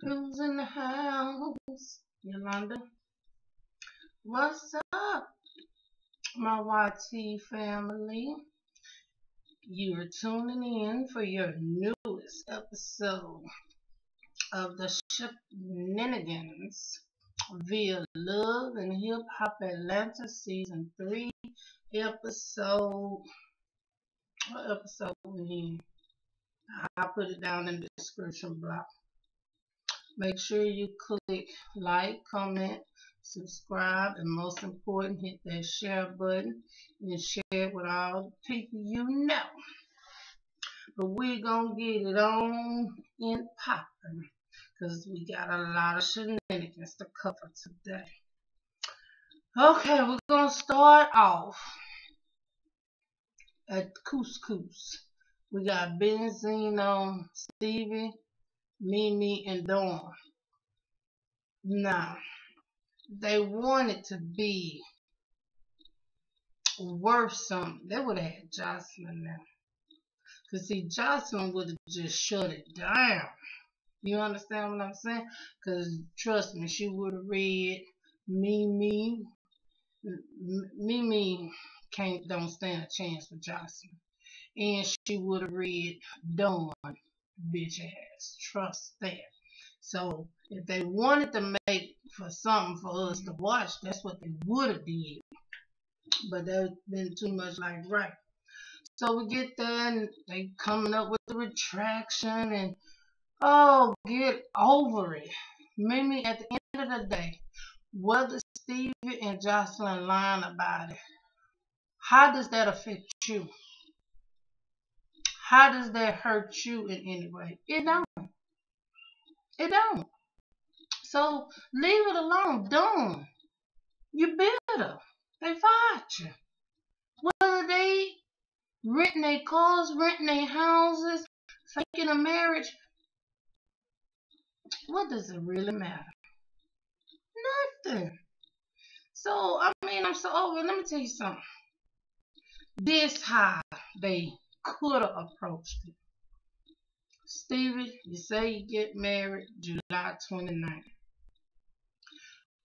Who's in the house? Yolanda. What's up, my YT family? You're tuning in for your newest episode of the Shenanigans via Love and Hip Hop Atlanta Season 3 episode. What episode we in? I'll put it down in the description block. Make sure you click like, comment, subscribe, and most important, hit that share button and share it with all the people you know. But we're going to get it on and popping because we got a lot of shenanigans to cover today. Okay, we're going to start off at Couscous. We got Benzino, Stevie, Mimi, and Dawn. Now, they wanted to be worth something. They would have had Jocelyn now. Because, see, Jocelyn would have just shut it down. You understand what I'm saying? Because, trust me, she would have read Mimi. Mimi don't stand a chance for Jocelyn. And she would have read Dawn, bitch ass. Trust that. So, if they wanted to make for something for us to watch, that's what they would have did. But there's been too much like right. So we get there and they coming up with the retraction and oh, get over it. Mimi, at the end of the day, whether Stevie and Jocelyn lying about it, how does that affect you? How does that hurt you in any way? It don't. It don't. So leave it alone. Don't. You bitter. They fired you. Whether they renting their cars, renting their houses, faking a marriage, what does it really matter? Nothing. So, I mean, I'm so over. Let me tell you something. This how they could have approached it. Stevie, you say you get married July 29th.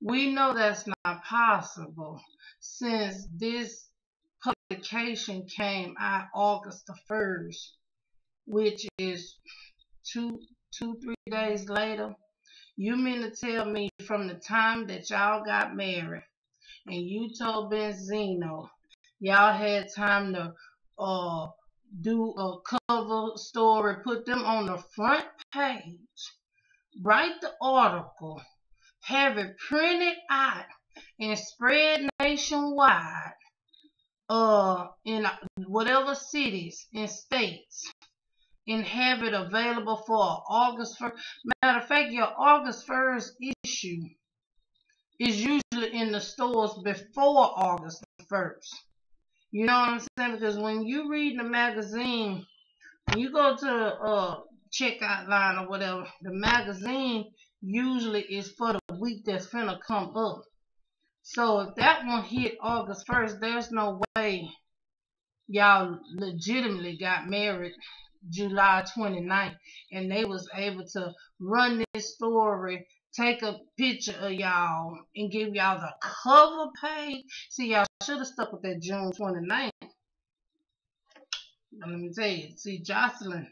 We know that's not possible since this publication came out August the 1st, which is 3 days later. You mean to tell me from the time that y'all got married and you told Benzino y'all had time to do a cover story, put them on the front page, write the article, have it printed out and spread nationwide in whatever cities and states and have it available for August 1st. Matter of fact, your August 1st issue is usually in the stores before August 1st. You know what I'm saying? Because when you read the magazine, when you go to the checkout line or whatever, the magazine usually is for the week that's finna come up. So if that one hit August 1st, there's no way y'all legitimately got married July 29th and they was able to run this story, take a picture of y'all and give y'all the cover page. See, y'all should have stuck with that June 29th. But let me tell you, see, Jocelyn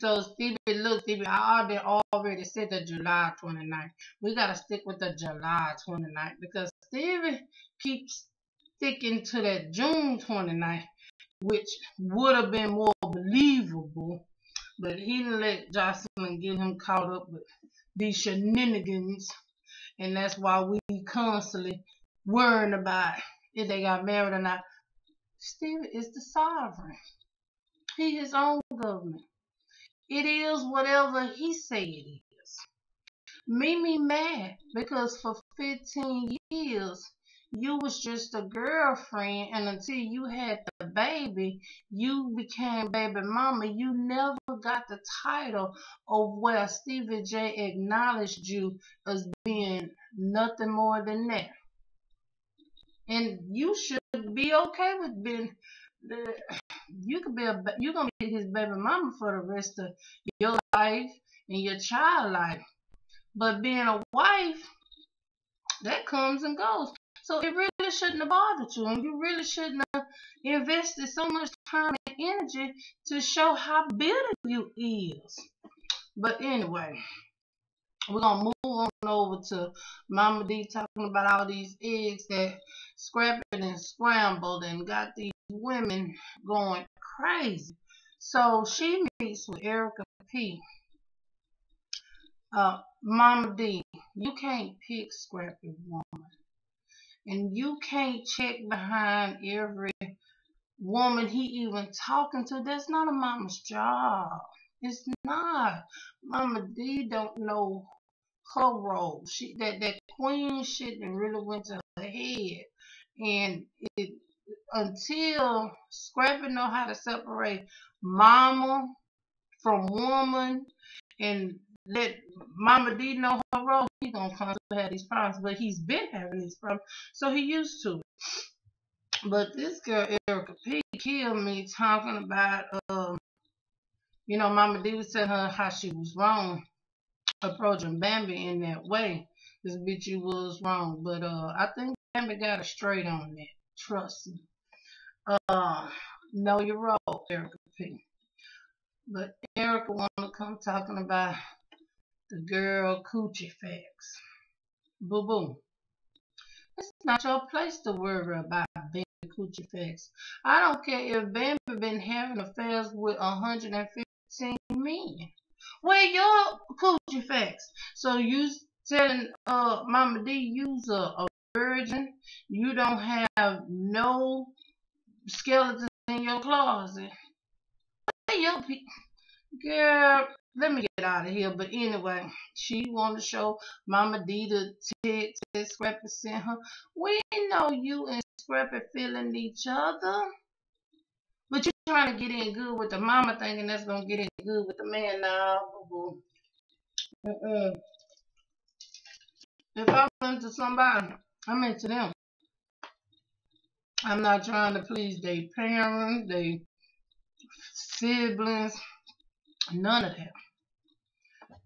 told Stevie, look, Stevie, I already said the July 29th. We got to stick with the July 29th because Stevie keeps sticking to that June 29th, which would have been more believable, but he didn't let Jocelyn get him caught up with these shenanigans, and that's why we constantly worrying about if they got married or not. Stevie is the sovereign. He his own government. It is whatever he say it is. Mimi mad because for 15 years you was just a girlfriend, and until you had the baby, you became baby mama. You never got the title of where Stevie J acknowledged you as being nothing more than that. And you should be okay with being you're gonna be his baby mama for the rest of your life and your child life. But being a wife, that comes and goes. So it really shouldn't have bothered you, and you really shouldn't have invested so much time and energy to show how bitter you is. But anyway, we're gonna move on over to Mama D talking about all these eggs that scrambled and scrambled and got these women going crazy. So she meets with Erica P. Mama D, you can't pick Scrappy Woman. And you can't check behind every woman he even talking to. That's not a mama's job. It's not. Mama D don't know her role. That queen shit that really went to her head. And it until Scrappy know how to separate mama from woman and let Mama D know her role, he gonna constantly have these problems. But he's been having these problems, so he used to. But this girl Erica P killed me talking about Mama D was telling her how she was wrong approaching Bambi in that way. This bitch you was wrong. But I think Bambi got her straight on that. Trust me. Know your role, Erica P. But Erica wanna come talking about the girl coochie facts. Boo boo. It's not your place to worry about baby coochie facts. I don't care if baby been having affairs with 115 men. Where your coochie facts? So you telling Mama D you's a virgin, you don't have no skeletons in your closet. Where your girl, let me get out of here. But anyway, she wanted to show Mama D the text that Scrappy sent her. We know you and Scrappy feeling each other. But you trying to get in good with the mama thinking that's going to get in good with the man now. If I'm into somebody, I'm into them. I'm not trying to please their parents, their siblings, none of that.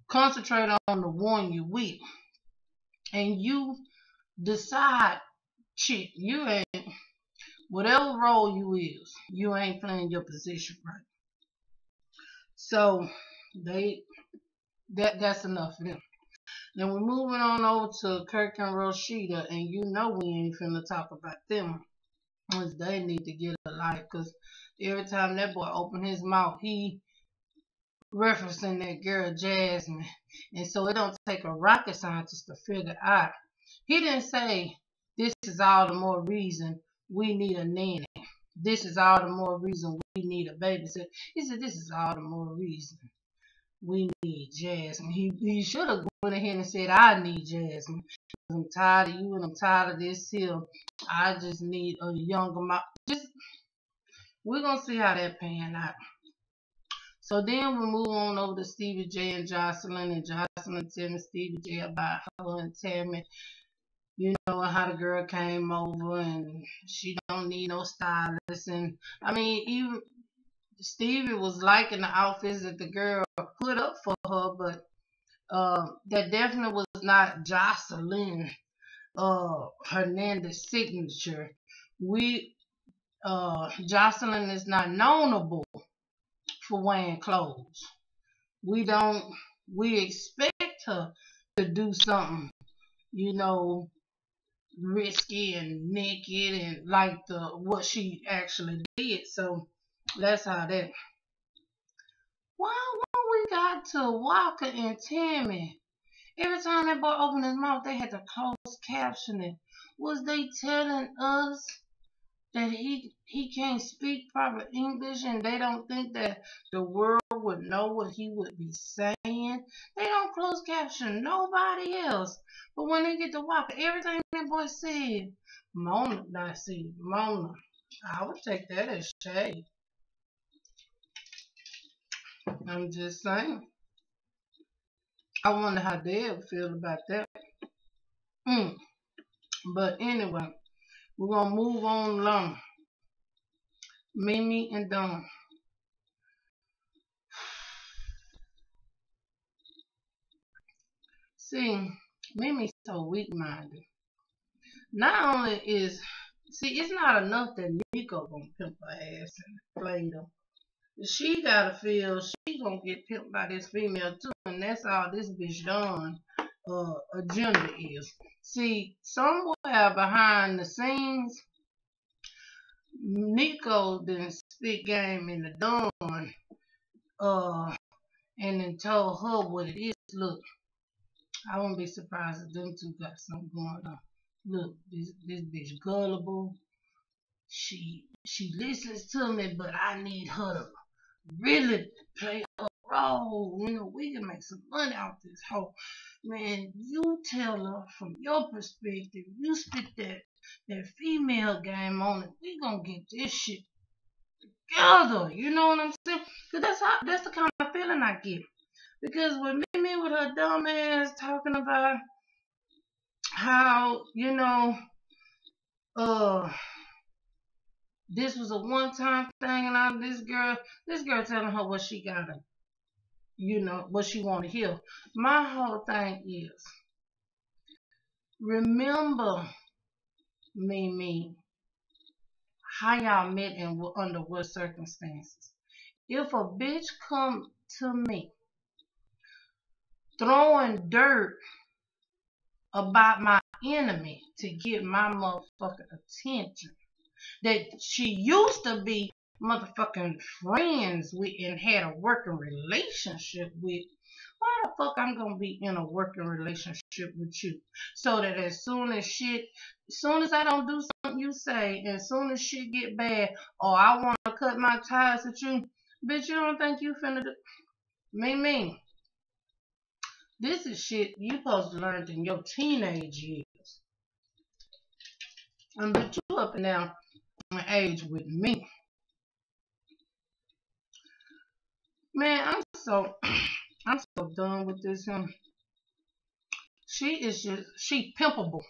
Concentrate on the one you with. And you decide, shit, you ain't, whatever role you is, you ain't playing your position right. So that's enough for them. Then we're moving on over to Kirk and Rashida, and you know we ain't finna talk about them. Cause they need to get a life, cause every time that boy open his mouth, he referencing that girl Jasmine. And so it don't take a rocket scientist to figure out. He didn't say this is all the more reason we need a nanny. This is all the more reason we need a babysitter. He said this is all the more reason we need Jasmine. He should have went ahead and said I need Jasmine. I'm tired of you and I'm tired of this here. I just need a younger mom. We're gonna see how that pan out. So then we move on over to Stevie J and Jocelyn, and Jocelyn telling Stevie J about her and Tammy, and how the girl came over and she don't need no stylist. And I mean, even Stevie was liking the outfits that the girl put up for her, but that definitely was not Jocelyn Hernandez signature. We Jocelyn is not knownable for wearing clothes. We don't we expect her to do something, you know, risky and naked and like the what she actually did. So that's how that. Why when we got to Walker and Tammy, every time that boy opened his mouth, they had to close caption it. Was they telling us that he can't speak proper English and they don't think that the world would know what he would be saying? They don't close caption nobody else. But when they get to Walker, everything that boy said, Mona, I see Mona. I would take that as shade. I'm just saying. I wonder how they'll feel about that. Mm. But anyway, we're gonna move on along. Mimi and Dawn. See, Mimi's so weak-minded. Not only is, see, it's not enough that Nico gonna pimp her ass and play them. She gotta feel she gonna get pimped by this female too, and that's all this bitch done agenda is. See, somewhere behind the scenes, Nico didn't spit game in the dawn, and then told her what it is. Look, I wouldn't be surprised if them two got something going on. Look, this bitch gullible. She listens to me, but I need her to really play a role. You know, we can make some money off this hoe. Man, you tell her from your perspective, you spit that female game on it. We gonna get this shit together. You know what I'm saying? Cause that's the kind of feeling I get. Because with Mimi with her dumb ass talking about how, uh this was a one time thing and all this girl telling her what she gotta, what she wanna hear. My whole thing is remember Mimi, how y'all met and under what circumstances. If a bitch come to me throwing dirt about my enemy to get my motherfucking attention that she used to be motherfucking friends with and had a working relationship with, why the fuck I'm gonna be in a working relationship with you? So that as soon as I don't do something you say, as soon as shit get bad, or I wanna cut my ties with you, bitch, you don't think you finna do me. This is shit you supposed to learn in your teenage years. But you up and down in age with me. Man, I'm so done with this. She pimpable.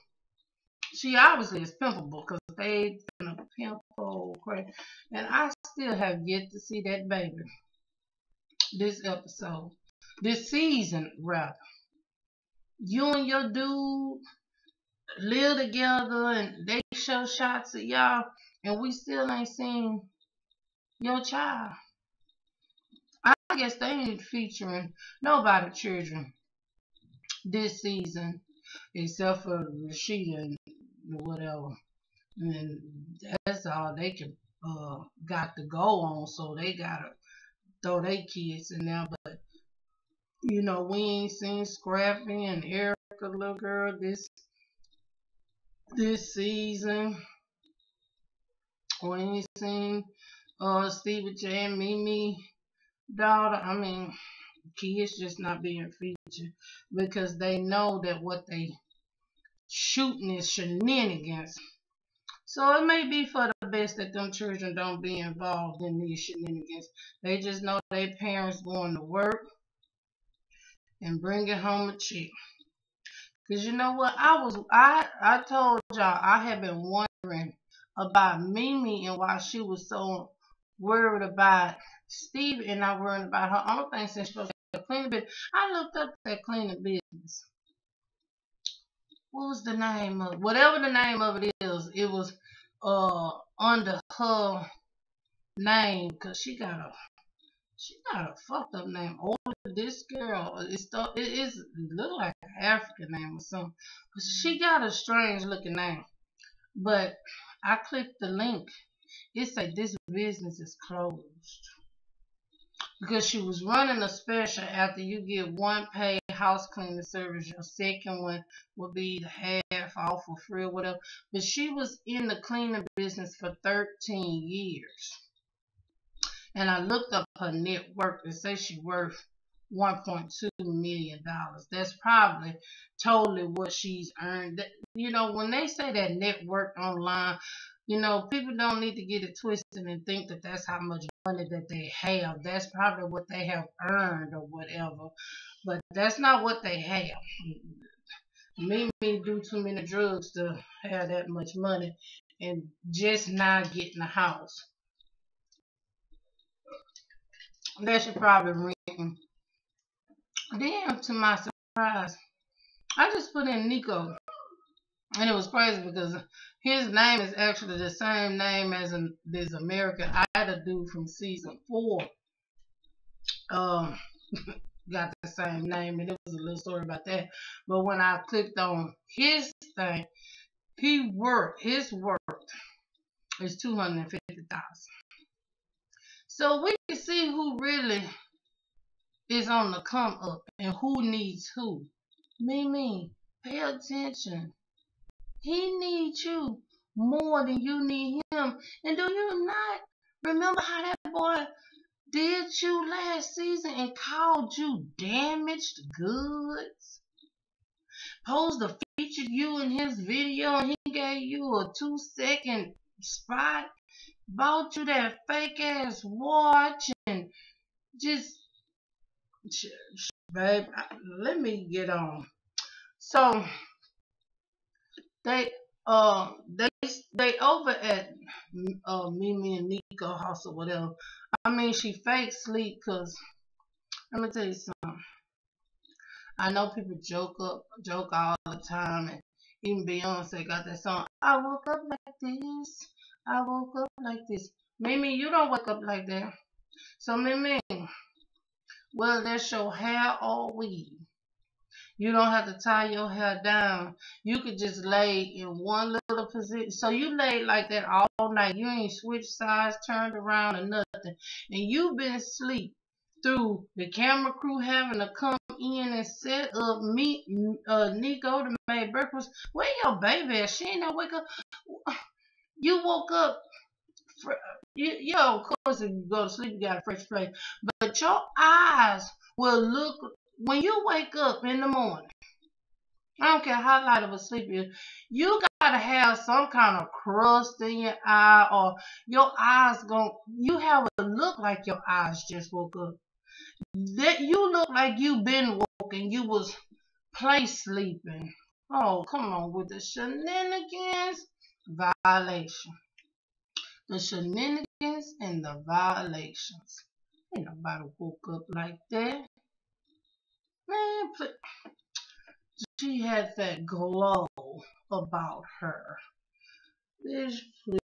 She obviously is pimpable because they finna pimp old crap. And I still have yet to see that baby. This season rather. You and your dude live together and they show shots of y'all, and we still ain't seen your child. I guess they ain't featuring nobody children this season except for Rashida and whatever. And that's all they can got to go on, so they gotta throw their kids in there. But we ain't seen Scrappy and Erica, little girl, this season. We ain't seen Stevie J and Mimi daughter. I mean, kids just not being featured because they know that what they shooting is shenanigans. So it may be for the best that them children don't be involved in these shenanigans. They just know their parents going to work and bringing home a check. Cause you know what? I told y'all I had been wondering about Mimi and why she was so worried about Steve and not worried about her own thing since she was a cleaning business. I looked up that cleaning business. What was the name of whatever the name of it is? It was under her name because she got a fucked up name. Oh, this girl, it look like an African name or something. She got a strange looking name. But I clicked the link. It said this business is closed because she was running a special. After you get one paid house cleaning service, your second one will be the half off or free or whatever. But she was in the cleaning business for 13 years. And I looked up her net worth. It says she's worth $1.2 million. That's probably totally what she's earned. When they say that net worth online, people don't need to get it twisted and think that that's how much money that they have. That's probably what they have earned or whatever. But that's not what they have. Mimi do too many drugs to have that much money and just not getting a house. That should probably ring. Then, to my surprise, I just put in Nico, and it was crazy because his name is actually the same name as this American Idol dude from season 4. Um, got the same name, and it was a little story about that. But when I clicked on his thing, his worth is 250,000. So we can see who really is on the come up and who needs who. Mimi, pay attention. He needs you more than you need him. And do you not remember how that boy did you last season and called you damaged goods? Posed to feature you in his video and he gave you a 2-second spot. Bought you that fake ass watch and just, babe, let me get on. So they they over at Mimi and Nico house or whatever. I mean, she fake sleep because let me tell you something. I know people joke all the time, and even Beyonce got that song. I woke up like this. I woke up like this. Mimi, you don't wake up like that. So Mimi, whether that's your hair or weave, you don't have to tie your hair down. You could just lay in one little position. So you laid like that all night. You ain't switched sides, turned around, or nothing. And you've been asleep through the camera crew having to come in and set up Nico to make breakfast. Where your baby at? She ain't not wake up. You woke up. Of course, if you go to sleep, you got a fresh face. But your eyes will look when you wake up in the morning. I don't care how light of a sleep you is. You gotta have some kind of crust in your eye, or your eyes you have a look like your eyes just woke up. That you look like you been woken. You was play sleeping. Oh, come on with the shenanigans. Violation. The shenanigans and the violations. Ain't nobody woke up like that. Man, she had that glow about her. Bitch,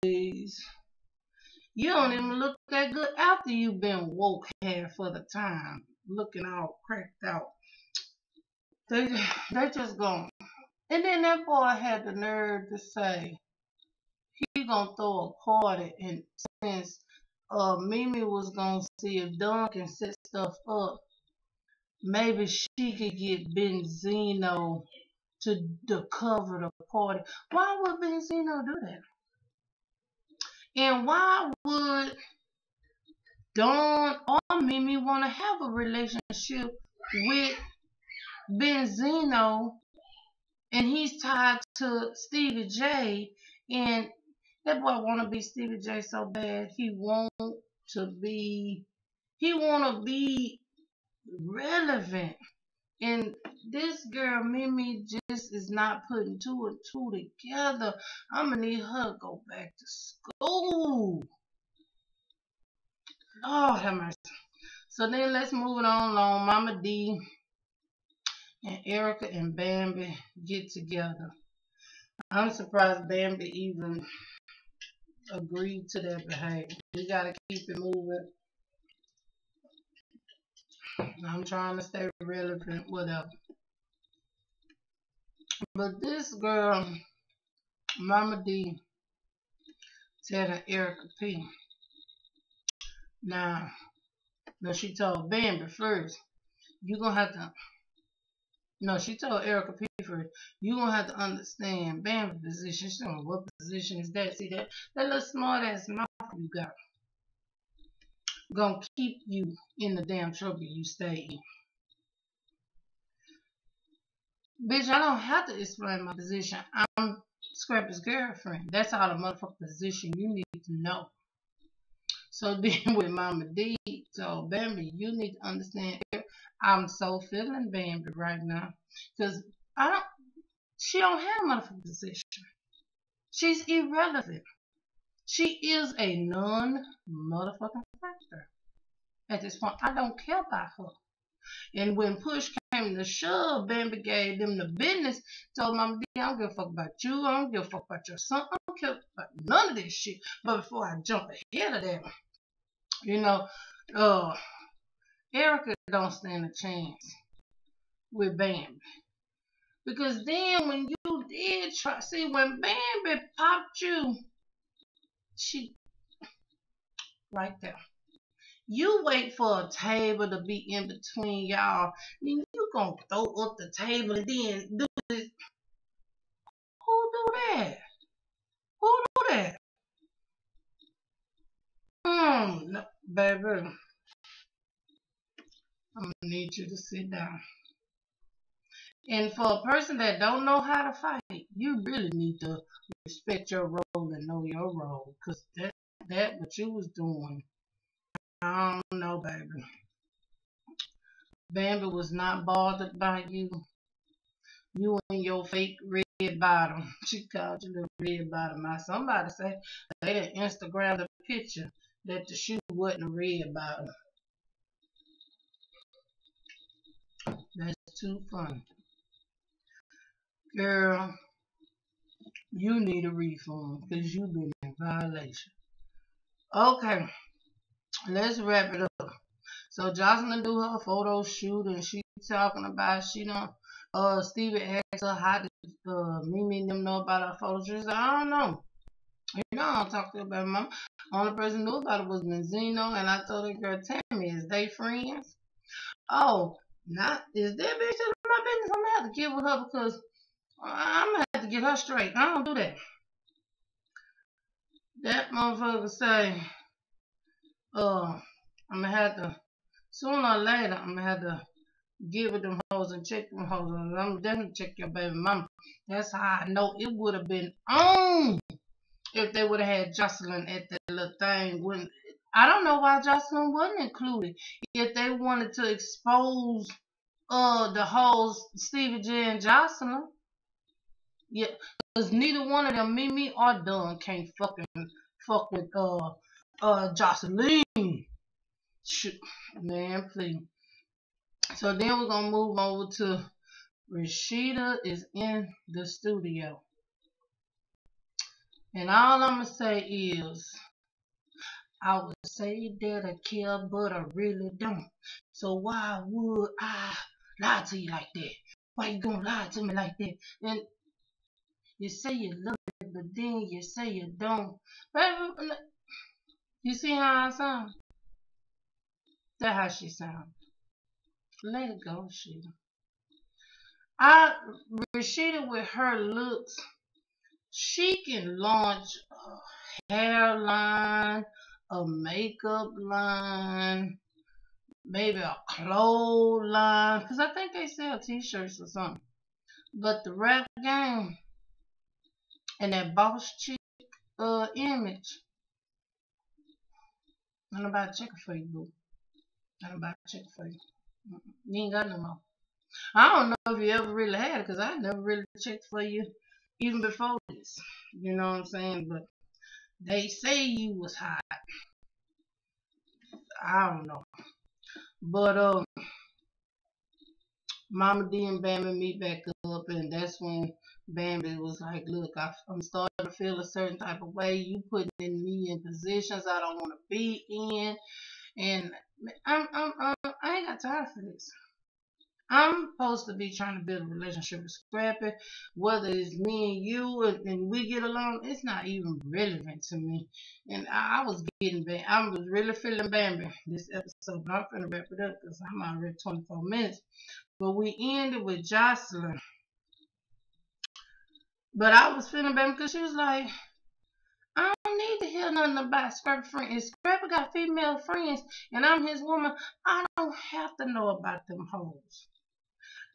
please. You don't even look that good after you've been woke half of the time. Looking all cracked out. They just gone. And then that boy had the nerve to say he gonna throw a party, and since Mimi was gonna see if Dawn can set stuff up, maybe she could get Benzino to cover the party. Why would Benzino do that? And why would Dawn or Mimi want to have a relationship with Benzino, and he's tied to Stevie J, and that boy want to be Stevie J so bad. He want to be relevant. And this girl Mimi just is not putting 2 and 2 together. I'm gonna need her to go back to school. Lord have mercy. So then let's move it on along. Mama D and Erica and Bambi get together. I'm surprised Bambi even agreed to that behavior. We gotta keep it moving. I'm trying to stay relevant, whatever. But this girl, Mama D, telling Erica P. Now she told Bambi first, you gonna have to. No, she told Erica P first, you gonna have to understand Bambi's position. She said, what position is that? See that little smart ass mouth you got gonna keep you in the damn trouble you stay in. Bitch, I don't have to explain my position. I'm Scrappy's girlfriend. That's all the motherfucking position you need to know. So then with Mama D, so Bambi, you need to understand. I'm so feeling Bambi right now, cause she don't have a motherfucking position. She's irrelevant. She is a non-motherfucking factor. At this point, I don't care about her. And when push came to shove, Bambi gave them the business. Told Mama D, I don't give a fuck about you. I don't give a fuck about your son. I don't care about none of this shit. But before I jump ahead of that, you know, uh, Erica don't stand a chance with Bambi. Because then when you did try, see, when Bambi popped you, she, right there. You wait for a table to be in between y'all. Then you gonna throw up the table and then do this. Who do that? Who do that? No, baby, I'm gonna need you to sit down. And for a person that don't know how to fight, you really need to respect your role and know your role. Cause that what you was doing, I don't know, baby. Bambi was not bothered by you. You and your fake red bottom. She called you the red bottom. Now somebody say they done Instagram the picture that the shoe wasn't a red bottom. That's too funny. Girl, you need a refund because you've been in violation. Okay, let's wrap it up. So Jocelyn do her photo shoot and she talking about she don't Stevie asked her how did Mimi and them know about her photo shoot. She said, I don't know. You know I don't talk to her about mom. Only person who knew about it was Benzino and I told her girl Tammy, is they friends? Oh, not is that bitch in my business? I'm gonna have to get with her because I'm gonna have to get her straight. I don't do that. That motherfucker say, I'm gonna have to sooner or later I'm gonna have to get with them hoes and check them hoes and I'm definitely check your baby mama. That's how I know it would have been on if they would have had Jocelyn at that little thing. When I don't know why Jocelyn wasn't included. If they wanted to expose the hoes Stevie J and Jocelyn. Yeah, because neither one of them, Mimi or Dunn, can't fuck with Jocelyn. Shoot, man, please. So then we're gonna move over to Rashida is in the studio. And all I'm gonna say is I would say that I care, but I really don't. So why would I lie to you like that? Why you gonna lie to me like that? And you say you love me, but then you say you don't. Baby, you see how I sound? That's how she sounds. Let it go, Rashida. Rashida with her looks, she can launch a hairline, a makeup line, maybe a clothes line, because I think they sell t-shirts or something. But the rap game and that boss chick image, I'm about to check it for you, boo. I'm about to check it for you. You ain't got no more. I don't know if you ever really had it, because I never really checked for you even before this. You know what I'm saying? But they say you was hot. I don't know. But Mama D and Bambi meet back up, and that's when Bambi was like, "Look, I'm starting to feel a certain type of way. You putting me in positions I don't want to be in, and I ain't got time for this. I'm supposed to be trying to build a relationship with Scrappy. Whether it's me and you and we get along, it's not even relevant to me. And I was getting bad. I was really feeling Bambi this episode. But I'm finna wrap it up because I'm already 24 minutes. But we ended with Jocelyn. But I was feeling Bambi because she was like, I don't need to hear nothing about Scrappy friends. If Scrappy got female friends and I'm his woman, I don't have to know about them hoes.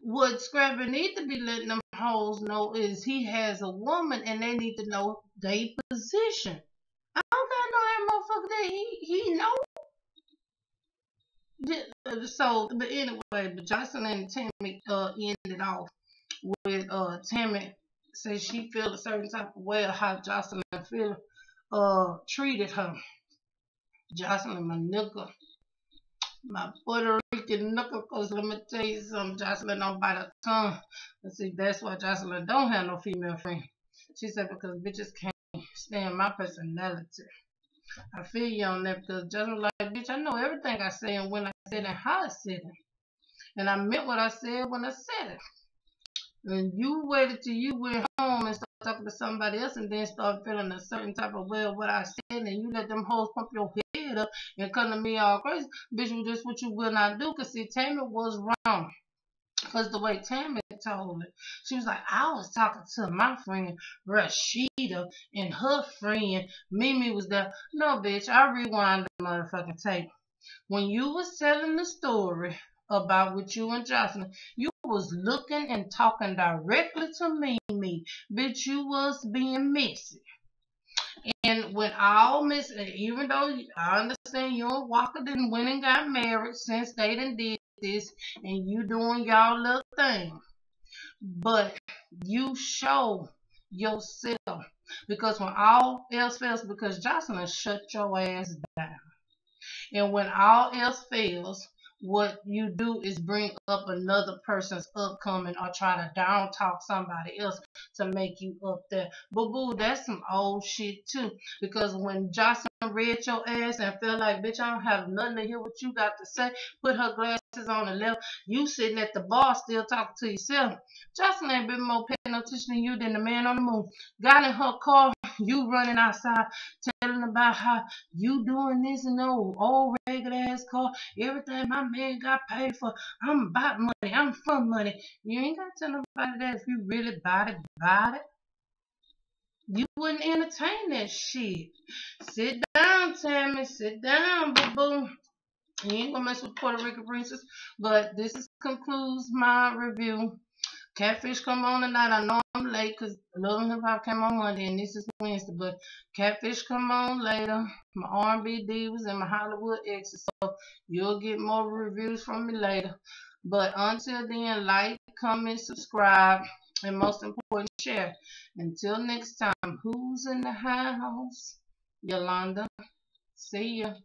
What Scrappy need to be letting them hoes know is he has a woman and they need to know their position. I don't gotta know that motherfucker that he know. So, but anyway, but Jocelyn and Tammy ended off with Tammy says she feel a certain type of way of how Jocelyn feel treated her. Jocelyn, my nigga, my Puerto Rican freaking knuckle, cause let me tell you something, Jocelyn don't bite her tongue. Let's see, that's why Jocelyn don't have no female friend. She said because bitches can't stand my personality. I feel you on that because Jocelyn like, bitch, I know everything I say and when I said it and how I said it. And I meant what I said when I said it. And you waited till you went home and started talking to somebody else and then started feeling a certain type of way of what I said, and you let them hoes pump your head up and come to me all crazy. Bitch, this what you will not do. Because see, Tammy was wrong. Because the way Tammy told it, she was like, I was talking to my friend Rashida and her friend Mimi was there. No, bitch, I rewind the motherfucking tape. When you was telling the story about with you and Jocelyn, you was looking and talking directly to Mimi. Bitch, you was being messy. And when all miss, even though I understand you and Walker didn't went and got married since they done did this, and you doing y'all little thing, but you show yourself because when all else fails, because Jocelyn shut your ass down. And when all else fails, what you do is bring up another person's upcoming or try to down talk somebody else to make you up there. But boo, that's some old shit too. Because when Jocelyn read your ass and felt like, bitch, I don't have nothing to hear what you got to say, put her glasses on the left, you sitting at the bar still talking to yourself. Jocelyn ain't been more paying attention to you than the man on the moon. Got in her car, you running outside, telling about how you doing this and old regular ass car. Everything my man got paid for. I'm about money. I'm for money. You ain't got to tell nobody that if you really bought it, bought it. You wouldn't entertain that shit. Sit down, Tammy. Sit down, boo-boo. You ain't gonna mess with Puerto Rican princess. But concludes my review. Catfish come on tonight. I know I'm late because Love and Hip Hop came on Monday and this is Wednesday. But Catfish come on later. My R&B divas and my Hollywood exes. So you'll get more reviews from me later. But until then, like, comment, subscribe, and most important, share. Until next time, who's in the house? Yolanda. See ya.